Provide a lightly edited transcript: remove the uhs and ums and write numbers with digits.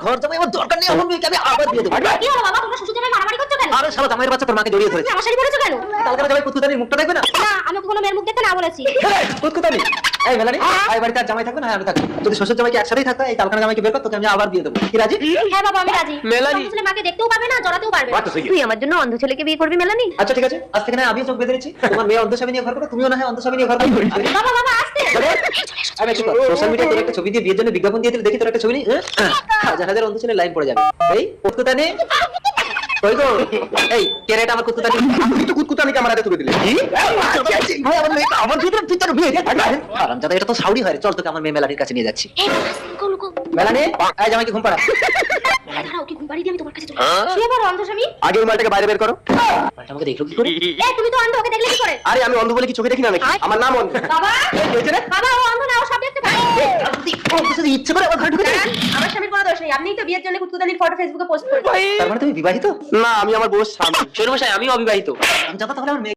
ঘর জামাই আমার দরকার নেই, আমার মেয়েকে আমি আবার বিয়ে দেবো। কি হলো বাবা, তোমরা শ্বশুর জামাই মারামারি করছো কেন? আরে শালা জামাইয়ের বাচ্চা তোর মাকে জড়িয়ে ধরেছে। তুমি আমার শাড়ি পরেছো কেন? কালকে জামাই কুতুদানির মুখটা দেখবে না? না, আমি ওকে কোনো মেয়ের মুখ দেখতে না বলেছি। কুতুদানি এই মেলানি, এই বাড়িতে আর জামাই থাকবে না, আমি থাকবো। যদি শ্বশুর জামাইকে একসাথেই থাকতো, এই কালকানা জামাইকে বের কর, তোকে আমি আবার বিয়ে দেবো। কি রাজি? হ্যাঁ বাবা, আমি রাজি। মেলানি। ছেলে মাকে দেখতেও পাবে না, জড়াতেও পারবে না। তুই আমার জন্য অন্ধ ছেলেকে বিয়ে করবি মেলানি? আচ্ছা ঠিক আছে, আজ থেকে না আমিও চোখ বেঁধে নিচ্ছি। তোমার মেয়ে অন্ধস্বামী নিয়ে ঘর করো, তুমিও না হয় অন্ধস্বামী নিয়ে ঘর করো। বাবা বাবা আসতে। আমি একটু সোশ্যাল মিডিয়ায় তোর একটা ছবি দিয়ে বিয়ের জন্য বিজ্ঞাপন দিয়ে দিলে দেখি তোর একটা ছবি নেই, হাজার হাজার অন্ধ ছেলে লাইন পড়ে যাবে। এই কুতুদানি কই গো? এই কে রে এটা আমার কুতুদানি? তুই তো কুতকুতানিকে আমার হাতে তুলে দিলে। কি? ভাই আমার মেয়ে আমার ভিতরে তুই তোর বিয়ে আরামজাদা, এটা তো সাউরি হয় রে। চল তোকে আমার মেয়ে মেলানির কাছে নিয়ে যাচ্ছি। এই বাবা, সিঙ্কো লুকো। মেলানি এই জামাইকে ঘুম পাড়া। দাঁড়াও, ওকে ঘুম পাড়িয়ে দিয়ে আমি তোমার কাছে চলে আসি। কি বড় অন্ধ স্বামী? আগে ওই মালটাকে বাইরে বের করো। মালটা আমাকে দেখলো কি করে? এই তুমি তো অন্ধ, ওকে দেখলে কি করে? আরে আমি অন্ধ বলে কি চোখে দেখি না নাকি? আমার নাম অন্ধ। বাবা, এই হয়েছে রে? বাবা ও অন্ধ না, ও সব দেখতে পায়। যদি ইচ্ছে করে আমার ঘরে ঢুকে যায়। আমার স্বামীর কোনো দোষ নেই, আপনিই তো বিয়ের জন্য কুতুদানির ফটো ফেসবুকে পোস্ট করেছেন। তার মানে তুমি বিবাহিত? না, আমি আমার বউর স্বামী। শোনো মশাই, আমি অবিবাহিত। আমি যাবো তাহলে আমার মেয়ে